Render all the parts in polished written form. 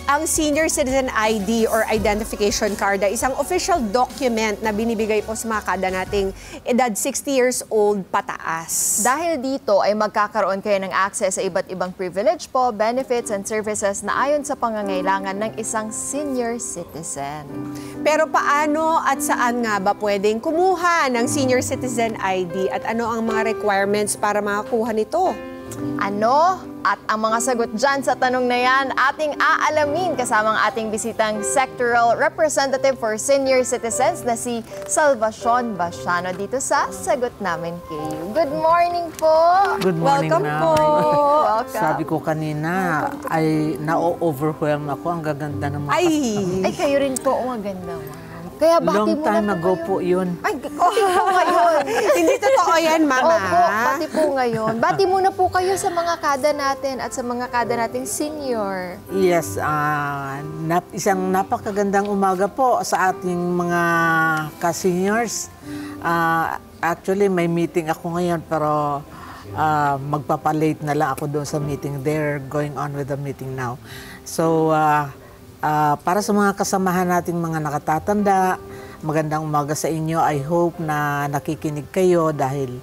Ang Senior Citizen ID or Identification Card ay isang official document na binibigay po sa mga kada nating edad 60 years old pataas. Dahil dito ay magkakaroon kayo ng access sa iba't ibang privilege po, benefits and services na ayon sa pangangailangan ng isang senior citizen. Pero paano at saan nga ba pwedeng kumuha ng Senior Citizen ID at ano ang mga requirements para makakuha nito? Ano? At ang mga sagot dyan sa tanong na yan, ating aalamin kasama ang ating bisitang Sectoral Representative for Senior Citizens na si Salvacion Basiano dito sa Sagot Namin Kayo. Good morning po! Good morning, Welcome ma'am. po! Welcome. Sabi ko kanina, ay na-overwhelm ako. Ang gaganda ng mga Ay, kayo rin po. Ang ganda, ma'am. Kaya bati Long muna time po ago kayo. po yun. Ay, bati po ngayon. Hindi totoo yan, Mama. Opo, bati po ngayon. Bati muna po kayo sa mga kada natin at sa mga kada nating senior. Yes, isang napakagandang umaga po sa ating mga ka-seniors. Actually, may meeting ako ngayon pero magpapalate na lang ako doon sa meeting. They're going on with the meeting now. So, para sa mga kasamahan nating mga nakatatanda, magandang umaga sa inyo. I hope na nakikinig kayo dahil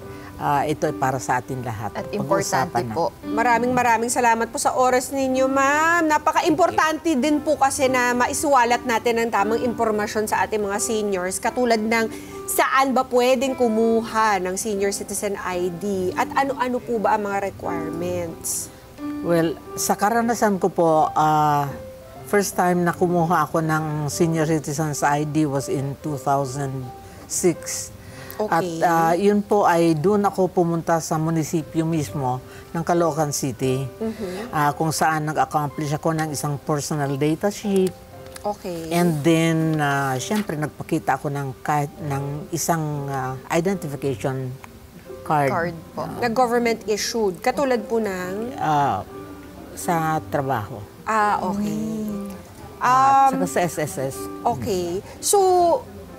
ito ay para sa atin lahat. At importante po. Maraming salamat po sa oras ninyo, ma'am. Napaka-importante din po kasi na maisuwalat natin ang tamang impormasyon sa ating mga seniors, katulad ng saan ba pwedeng kumuha ng Senior Citizen ID at ano-ano po ba ang mga requirements? Well, sa karanasan ko po, first time na kumuha ako ng Senior Citizens ID was in 2006. Okay. At yun po ay doon ako pumunta sa munisipyo mismo ng Caloocan City, kung saan nag-accomplish ako ng isang personal data sheet. Okay. And then, syempre, nagpakita ako ng isang identification card. Card po. Na government issued, katulad po ng... Sa trabaho. Okay. Saka sa SSS. Okay. So,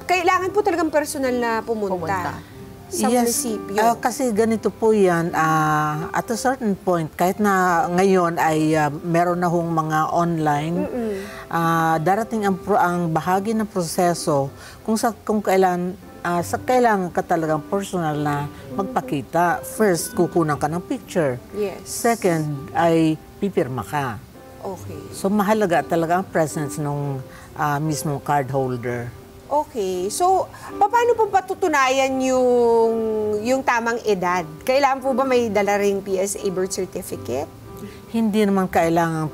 kailangan po talagang personal na pumunta sa munisipyo. Kasi ganito po yan, at a certain point, kahit na ngayon ay meron na hong mga online, darating ang bahagi ng proseso kung kailan kailangan ka talagang personal na magpakita. First, kukunan ka ng picture. Yes. Second, ay pipirma ka. Okay. So, mahalaga talaga ang presence ng mismong card holder. Okay. So, paano po patutunayan yung tamang edad? Kailangan po ba may dala ring PSA birth certificate? Hindi naman kailangan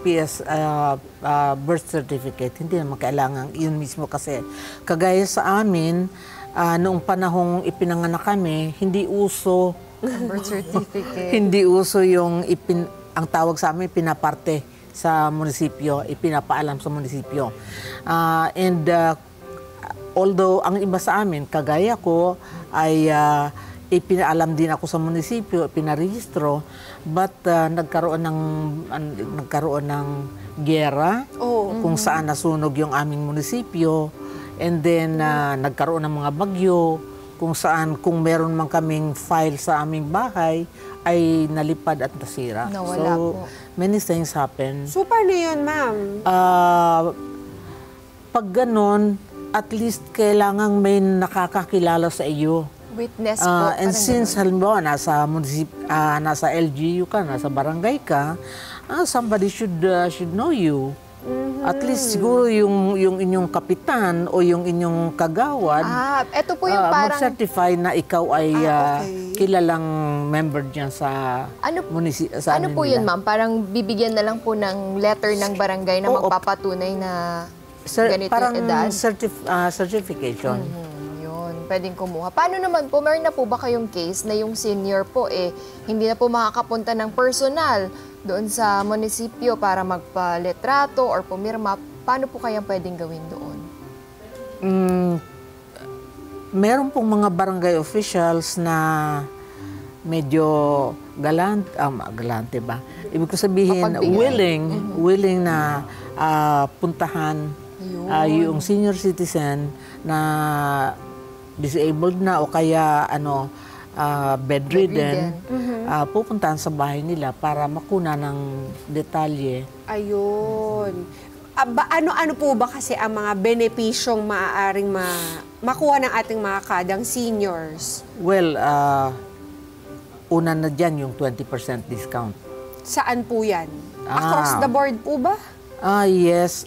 birth certificate. Hindi naman kailangan yun mismo kasi kagaya sa amin, noong panahong ipinanganak kami, hindi uso Birth certificate. hindi uso yung ang tawag sa amin, pinaparte sa munisipyo, ipinapaalam sa munisipyo. Although ang iba sa amin, kagaya ko, ay ipinaalam din ako sa munisipyo, pinarehistro, but nagkaroon ng giyera kung saan nasunog yung aming munisipyo, and then nagkaroon ng mga bagyo, kung saan kung meron man kaming file sa aming bahay, ay nalipad at nasira. Nawala so, po. many things happen. So, paano yun, ma'am? Pag ganon, at least kailangan may nakakakilala sa iyo. Witness po. And since halimbawa nasa LGU ka, nasa barangay ka, somebody should know you. At least siguro yung inyong kapitan o yung inyong kagawad, eto po yung parang... mag-certify na ikaw ay kilalang member dyan sa munisipyo. Ano po yun, ma'am? Parang bibigyan na lang po ng letter ng barangay na magpapatunay na ganito parang yung edad? certification. Yun, pwedeng kumuha. Paano naman po, meron na po ba kayong case na yung senior po hindi na po makakapunta ng personal doon sa munisipyo para magpaletrato or pumirma? Paano po kayang pwedeng gawin doon? Meron pong mga barangay officials na medyo galante ba? Ibig ko sabihin, willing na puntahan yung senior citizen na disabled na o kaya bedridden, pupuntahan sa bahay nila para makuna ng detalye. Ayun. ano-ano po ba kasi ang mga benepisyong maaaring makuha ng ating mga kadang seniors? Well, una na dyan yung 20% discount. Saan po yan? Across the board po ba? Yes.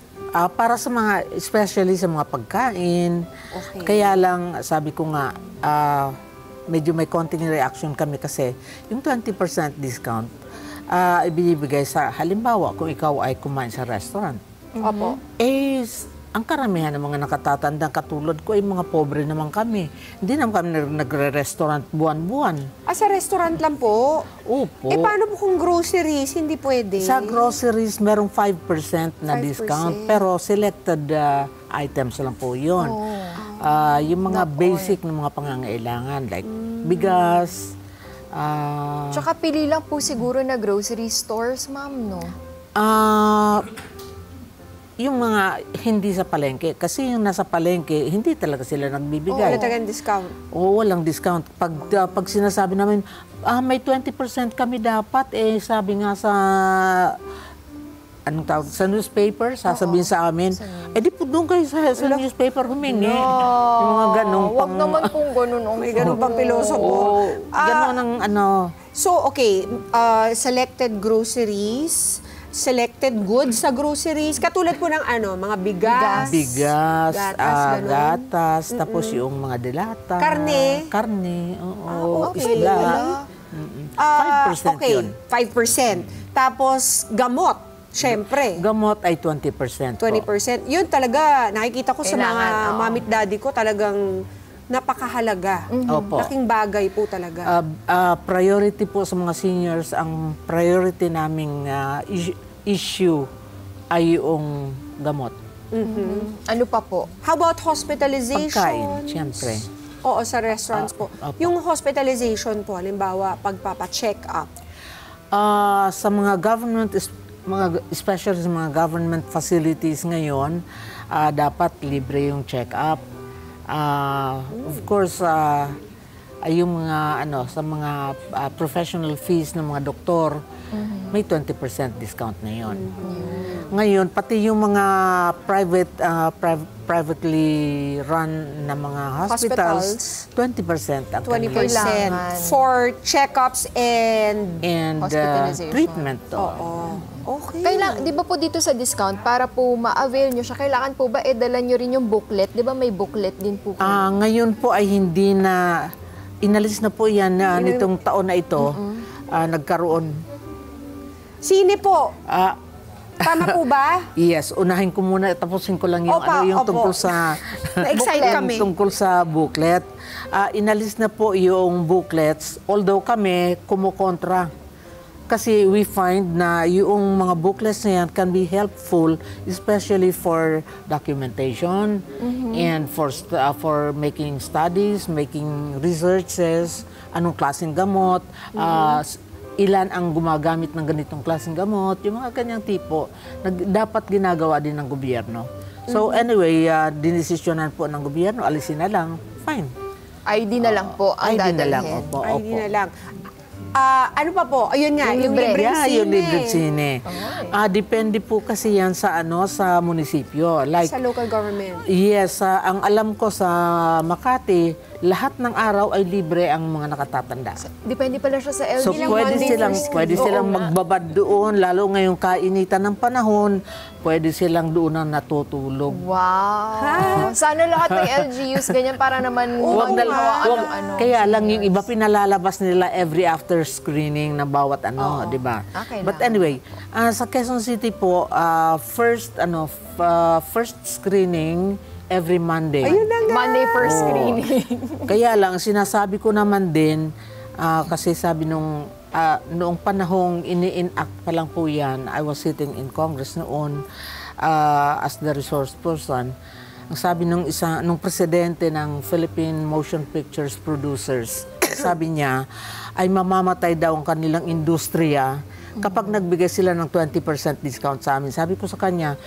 Para sa mga, especially sa mga pagkain. Okay. Kaya lang, sabi ko nga, medyo may konting reaction kami kasi yung 20% discount, ibinibigay sa, halimbawa, kung ikaw ay kumain sa restaurant. Opo. Ang karamihan ng mga nakatatandang katulad ko ay mga pobre naman kami. Hindi naman kami nagre-restaurant buwan-buwan. Sa restaurant lang po? Opo. Paano po kung groceries? Hindi pwede. Sa groceries, merong 5% na 5%. discount. Pero selected items lang po yun. Yung mga basic na mga pangangailangan like bigas. Tsaka pili lang po siguro na grocery stores, ma'am, no? Yung mga hindi sa palengke. Kasi yung nasa palengke, hindi talaga sila nagbibigay. Wala talagang discount. Oo, walang discount. Pag sinasabi namin, may 20% kami dapat, sabi nga sa, anong tawag, sa newspaper, sasabihin sa amin, di po doon kayo sa newspaper humingi. Yung mga ganong Huwag naman pong ganun. May ganun pang pilosopo. Oo, ganon ang ano. So, okay, selected groceries, selected goods sa groceries, katulad po ng mga bigas, Bigas, ganun. gatas, tapos yung mga delata. Karne. Oo, okay. isda. 5% okay, yun. 5%. Tapos, gamot, syempre. Gamot ay 20% po. 20%. Yun talaga, nakikita ko sa mga Kailangan, mamit daddy ko, talagang napakahalaga. Opo. Laking bagay po talaga. Priority po sa mga seniors, ang priority naming issue ay yung gamot. Ano pa po? How about hospitalization? Pagkain, siyempre. Oo, sa restaurants po. opo. Yung hospitalization po, halimbawa, pagpapa-check up. Sa mga government, especially sa mga government facilities ngayon, dapat libre yung check-up. Of course, yung mga sa mga professional fees ng mga doktor, may 20% discount na yon. Ngayon, pati yung mga privately run na mga hospitals, 20% ang 20% Kailangan. for check-ups and Hospitalization. treatment. okay. Di ba po dito sa discount, para po ma-avail nyo siya, kailangan po ba dala nyo rin yung booklet? Di ba may booklet din po kayo? Ngayon po ay hindi na, inalis na po yan nitong taon na ito, nagkaroon. Sine po? Tama po ba? Yes, unahin ko muna, tapusin ko lang yung, Opo. tungkol sa Na-excite kami. tungkol sa booklet. Inalis na po yung booklets, although kami kumukontra. Kasi we find na yung mga booklets na yan can be helpful, especially for documentation and for making studies, making researches, anong klaseng gamot, ilan ang gumagamit ng ganitong klaseng gamot, yung mga kanyang tipo, dapat ginagawa din ng gobyerno. So anyway, dinesisyonan po ng gobyerno, alisin na lang, fine. ID na lang po ang ID na lang, dadalhin. opo. Ay, na lang. Ano pa po? Ayun nga, yung libreng sine. Yung libreng sine. Depende po kasi yan sa sa munisipyo. Like, Sa local government. yes, ang alam ko sa Makati, lahat ng araw ay libre ang mga nakatatanda. Depende pala siya sa LG. So lang pwede Monday silang first. pwede Oo silang nga. magbabad doon, lalo ngayong kainitan ng panahon, pwede silang doon ang natutulog. Wow! Sana lahat ng LGUs ganyan para naman magawa ano-ano. Kaya lang yung iba pinalalabas nila every after screening na bawat di ba? Okay But lang. anyway, sa Quezon City po, first screening every Monday. Ayun na nga. Monday first screening. Kaya lang, sinasabi ko naman din, kasi sabi noong panahong ini-enact pa lang po yan, I was sitting in Congress noon as the resource person. Ang sabi nung presidente ng Philippine Motion Pictures Producers, sabi niya, ay mamamatay daw ang kanilang industriya kapag nagbigay sila ng 20% discount sa amin. Sabi ko sa kanya,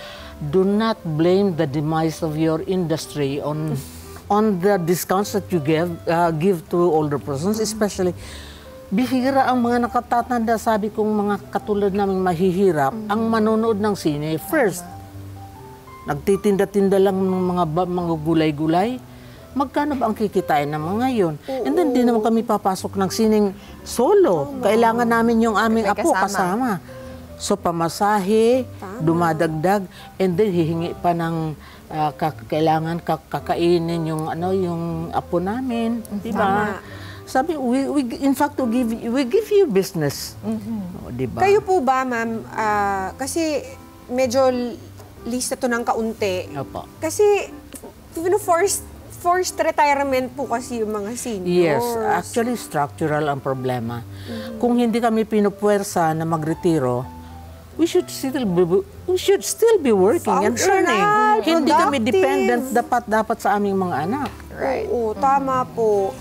do not blame the demise of your industry on the discounts that you give to older persons, especially bihira ang mga nakatatanda, sabi kong mga katulad naming mahihirap, ang manonood ng sine. First, nagtitinda-tinda lang ng mga gulay-gulay. Magkano ba ang kikitain ng mga yun? And then, di naman kami papasok ng sining solo. Kailangan namin yung aming May apo kasama. kasama. So, pamasahe, dumadagdag, and then hihingi pa ng kailangan kakainin yung apo namin, di ba? Sabi, in fact, we give you business. Di ba? Kayo po ba, ma'am, kasi medyo lista to ng kaunti. Opo. Kasi, forced retirement po kasi yung mga Yes, seniors. actually structural ang problema. Kung hindi kami pinupuwersa na magretiro, we should still be working and earning. Functional, Hindi kami productive. dependent dapat sa aming mga anak. Right. Oo, tama po.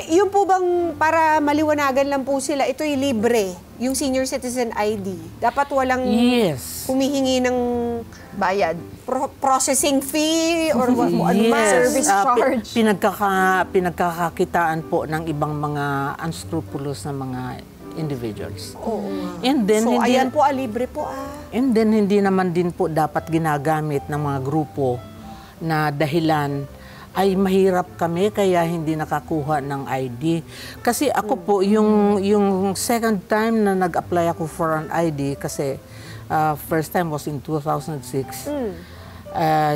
Yun po bang para maliwanagan lang po sila, ito'y libre, yung senior citizen ID. Dapat walang Yes. humihingi ng Bayad. processing fee or ano man. Service Ah, charge. pinagkakakitaan po ng ibang mga unscrupulous na mga individuals. Oo nga. And then, So, hindi, ayan po, libre po and then, hindi naman din po dapat ginagamit ng mga grupo na dahilan ay mahirap kami kaya hindi nakakuha ng ID. Kasi ako po, yung second time na nag-apply ako for an ID, kasi first time was in 2006.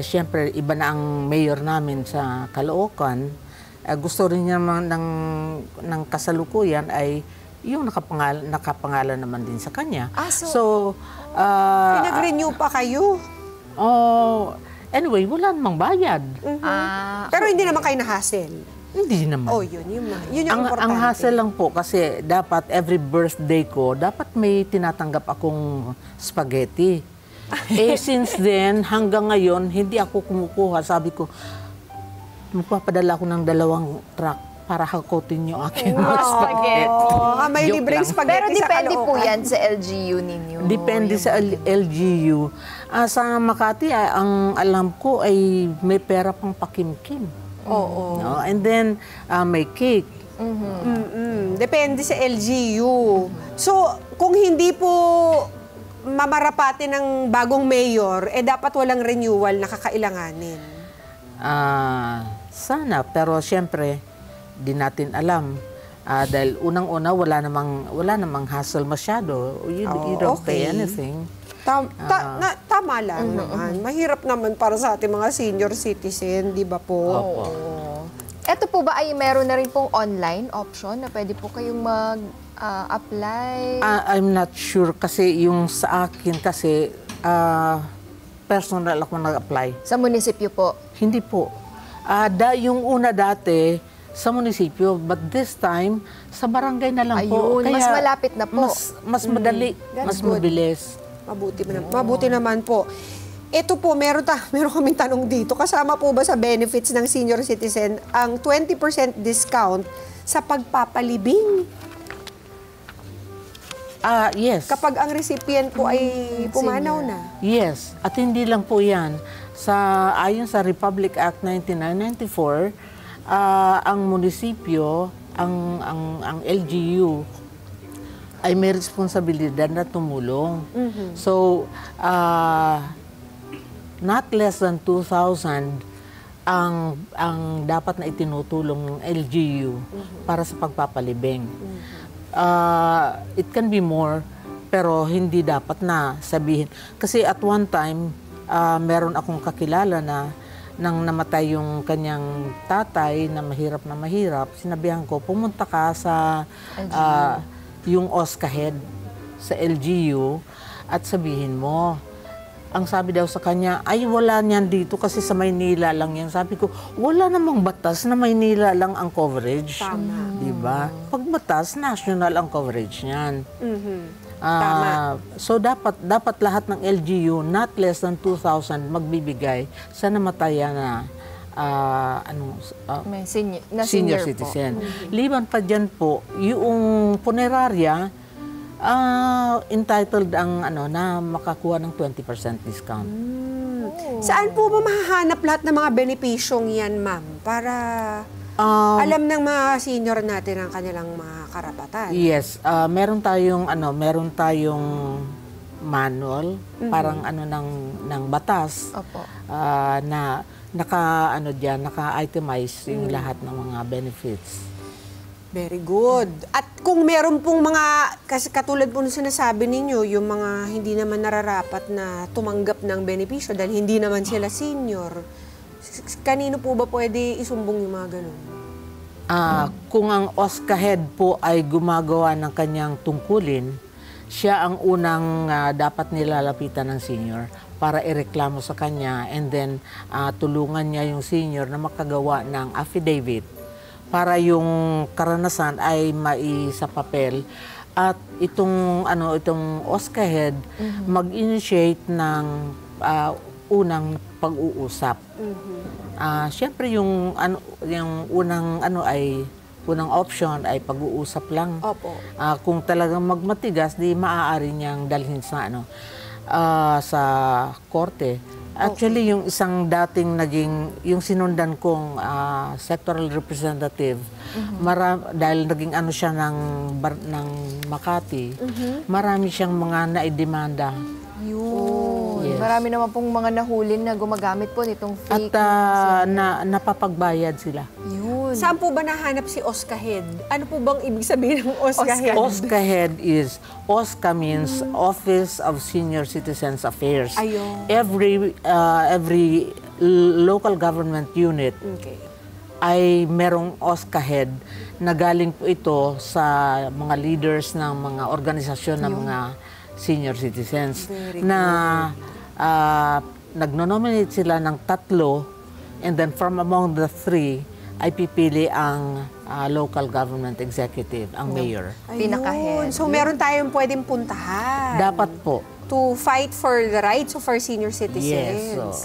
Siyempre, iba na ang mayor namin sa Caloocan. Gusto rin niya naman ng kasalukuyan ay yung nakapangalan naman din sa kanya. So, Pinag-renew pa kayo. anyway, wala namang bayad. Pero hindi naman kayo na-hassle. Hindi naman. Yun yung importante. Ang hassle lang po kasi dapat every birthday ko, dapat may tinatanggap akong spaghetti. Since then, hanggang ngayon, hindi ako kumukuha. Sabi ko, magpapadala ako ng 2 truck para hakotin yung aking spaghetti. May Joke libreng lang. spaghetti Pero sa depende po Caloocan. yan sa LGU ninyo. Depende sa LGU. Sa Makati, ang alam ko ay may pera pang pakimkim. Oo. No? And then, may cake. Depende sa LGU. So, kung hindi po mamarapati ng bagong mayor, dapat walang renewal na kakailanganin. Sana, pero siyempre, di natin alam. Dahil unang-una, wala namang hassle masyado. You don't pay okay. anything. Tama lang naman. Mahirap naman para sa ating mga senior citizen, di ba po? Opo. Ito po ba ay meron na rin pong online option na pwede po kayong mag-apply? I'm not sure kasi yung sa akin kasi personal ako nag-apply. Sa munisipyo po? Hindi po. Yung una dati sa munisipyo, but this time sa barangay na lang po. Ayun, mas malapit na po. Mas madali, That's mas good. mabilis. Mabuti naman po. Ito po, meron kaming tanong dito. Kasama po ba sa benefits ng senior citizen ang 20% discount sa pagpapalibing? Yes. Kapag ang recipient po ay pumanaw na. Yes. At hindi lang po yan. Ayon sa Republic Act 1994, ang munisipyo, ang LGU, ay may responsibilidad na tumulong. So, not less than 2,000 ang dapat na itinutulong ng LGU para sa pagpapalibing. It can be more, pero hindi dapat na sabihin. Kasi at one time, meron akong kakilala na nang namatay yung kanyang tatay na mahirap, sinabihan ko, pumunta ka sa yung OSCA head sa LGU at sabihin mo. Ang sabi daw sa kanya, ay wala niyan dito kasi sa Maynila lang yan. Sabi ko, wala namang batas na Maynila lang ang coverage. Tama. Diba? Pag batas, national ang coverage niyan. Tama. So dapat lahat ng LGU, not less than 2,000 magbibigay sa namatayan na May senior po. citizen. Liban pa dyan po, yung punerarya, entitled ang na makakuha ng 20% discount. Saan po ba mahahanap lahat ng mga benepisyong yan, ma'am? Para alam ng mga senior natin ang kanilang mga karapatan. Yes, meron tayong manual, parang ano ng batas. Opo. Na naka-itemize yung lahat ng mga benefits. Very good. At kung meron pong mga, kasi katulad po nung sinasabi ninyo, yung mga hindi naman nararapat na tumanggap ng benepisyo dahil hindi naman sila senior, kanino po ba pwede isumbong yung mga ganun? Kung ang OSCAHED po ay gumagawa ng kanyang tungkulin, siya ang unang dapat nilalapitan ng senior para ireklamo sa kanya, and then tulungan niya yung senior na makagawa ng affidavit para yung karanasan ay maisa papel, at itong OSCAHED mag-initiate ng unang pag-uusap. Siyempre yung unang option ay pag-uusap lang. Opo. Kung talagang magmatigas, di maaari niyang dalhin sa sa korte. Actually, yung isang dating yung sinundan kong sectoral representative, dahil naging siya ng Makati, marami siyang mga naidemanda. Yun. Yes. Marami naman pong mga nahulin na gumagamit po nitong At fake. napapagbayad sila. Yun. Saan po ba nahanap si OSCAHED? Ano po bang ibig sabihin ng OSCAHED? OSCAHED is, OSCA means Office of Senior Citizens Affairs. Ayun. Every local government unit Okay. ay merong OSCAHED na galing po ito sa mga leaders ng mga organisasyon ng mga senior citizens. Very Na nagno-nominate sila ng 3, and then from among the 3 ay pipili ang local government executive, ang mayor. Pinaka-head. So, meron tayong pwedeng puntahan. Dapat po. To fight for the rights of our senior citizens. Yes,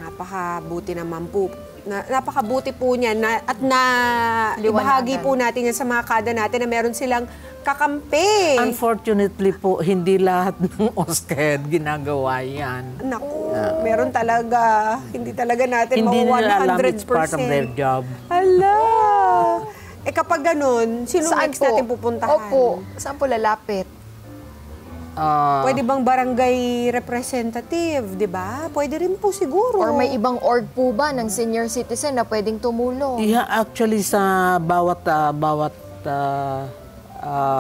Napakabuti naman po. Napakabuti po niya at na Liwanagan. ibahagi po natin yan sa mga kada natin na meron silang kakampi. Unfortunately po, hindi lahat ng OSCAHED ginagawa yan. Naku, meron talaga. Hindi talaga natin Hindi mga nila alam 100%. it's part of their job. Hala! Kapag ganun, sino next natin pupuntahan? Opo. Saan po lalapit? Pwede bang barangay representative, di ba? Pwede rin po siguro. Or may ibang org po ba ng senior citizen na pwedeng tumulong? Yeah, actually sa bawat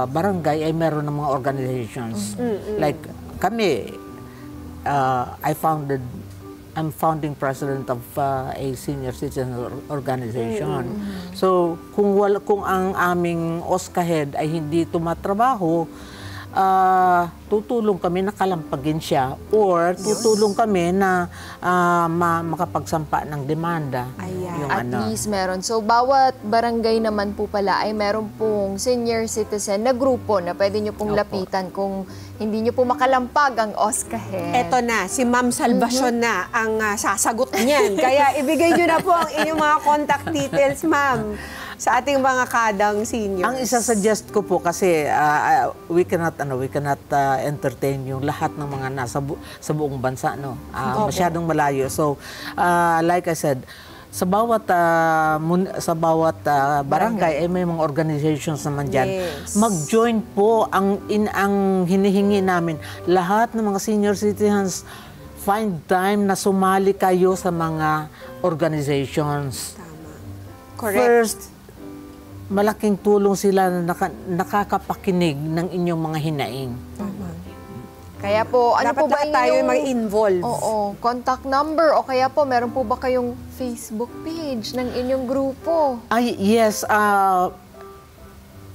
barangay ay meron ng mga organizations. Like kami, I'm founding president of a senior citizen organization. So kung ang aming OSCAHED ay hindi tumatrabaho, tutulong kami na kalampagin siya, or tutulong kami na makapagsampa ng demanda. Ayan. Yung At least meron. So, bawat barangay naman po pala ay meron pong senior citizen na grupo na pwede nyo pong lapitan kung hindi nyo po makalampag ang OSCAHED. Eto na, si Ma'am Salvacion na ang sasagot niyan. Kaya ibigay nyo na po ang inyong mga contact details, Ma'am, sa ating mga kadang seniors. Ang isa-suggest ko po kasi we cannot entertain yung lahat ng mga sa buong bansa, no. Masyadong malayo. So like I said, sa bawat barangay ay may mga organizations naman diyan. Yes. Mag-join po, ang hinihingi namin lahat ng mga senior citizens, find time na sumali kayo sa mga organizations. Tama. Correct. First, malaking tulong sila na nakakapakinig ng inyong mga hinaing. Tama. Kaya po, ano Dapat po ba lahat tayo inyong... mag-involve. Oo, contact number o kaya po, meron po ba kayong Facebook page ng inyong grupo? Ay, yes.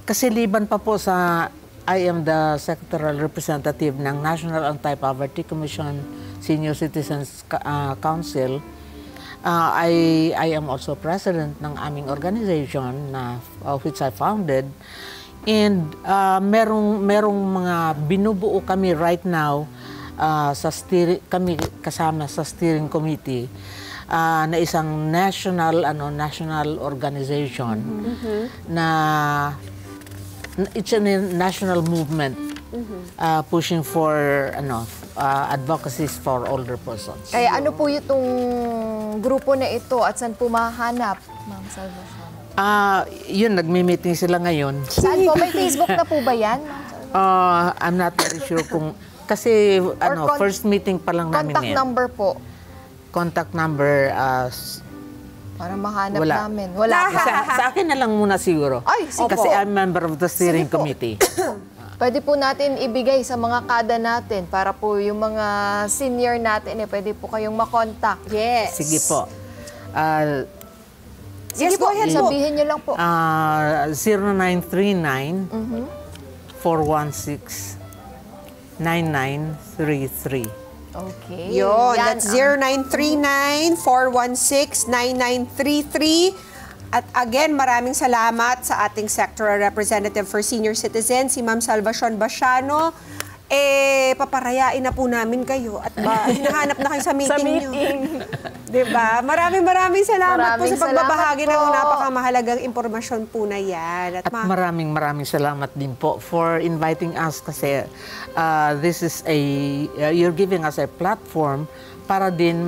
Kasi liban pa po sa I am the sectoral representative ng National Anti-Poverty Commission Senior Citizens Council. I am also president ng aming organization na which I founded, and merong mga binubuo kami right now kami kasama sa steering committee na isang national organization na it's a national movement pushing for advocacies for older persons. Kaya ano po itong grupo na ito at saan po mahanap, Ma'am Salvacion? Yun, nagmi-meeting sila ngayon. Saan po? May Facebook na po ba yan, Ma'am Salvacion? I'm not very sure kung Kasi Or first meeting pa lang namin Contact ngayon. number po. Contact number, Para mahanap Wala. namin. Wala pa. sa akin na lang muna siguro. Ay, sige Kasi po. I'm member of the steering Sige po. committee. Pwede po natin ibigay sa mga kada natin para po yung mga senior natin, pwede po kayong makontak. Yes. Sige po. Ah, Yes, go ahead po. Sabihin nyo lang po. 0939 416 9933. Okay. Yun, Yan that's ang- 0939-416-9933. At again, maraming salamat sa ating Sectoral Representative for Senior Citizens, si Ma'am Salvacion Basiano. Paparayain na po namin kayo at hinahanap na kayo sa meeting nyo. Diba? Maraming salamat po Maraming sa pagbabahagi salamat ng po. napakamahalagang impormasyon po na yan. At maraming salamat din po for inviting us kasi this is you're giving us a platform para din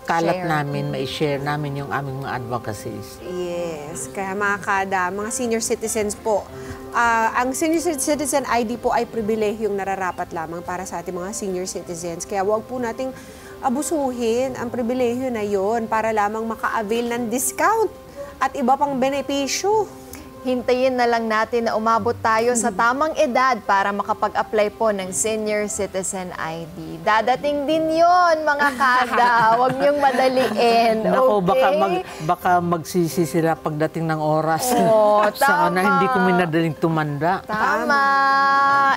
kalat Share. namin, mai-share namin yung aming mga advocacies. Yes, kaya mga kada, mga senior citizens po, ang senior citizen ID po ay pribilehyong nararapat lamang para sa ating mga senior citizens. Kaya huwag po nating abusuhin ang pribilehyo na yon para lamang maka-avail ng discount at iba pang benepisyo. Hintayin na lang natin na umabot tayo sa tamang edad para makapag-apply po ng Senior Citizen ID. Dadating din yon mga kada. Huwag niyong madaliin. Nako, Okay? baka magsisi sila pagdating ng oras. Oo, Sana tama. hindi kami nadaling tumanda. Tama.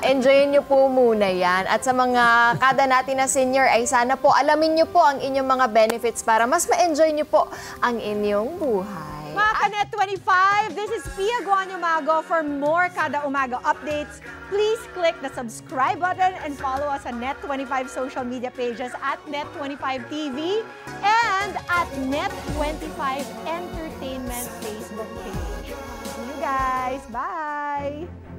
Enjoyin niyo po muna yan. At sa mga kada natin na senior ay sana po alamin niyo po ang inyong mga benefits para mas ma-enjoy niyo po ang inyong buhay. Mga Kanet 25, this is Pia Guanyo Mago. For more Kada Umaga updates, please click the subscribe button and follow us on Net25 social media pages at Net25 TV and at Net25 Entertainment Facebook page. See you guys. Bye!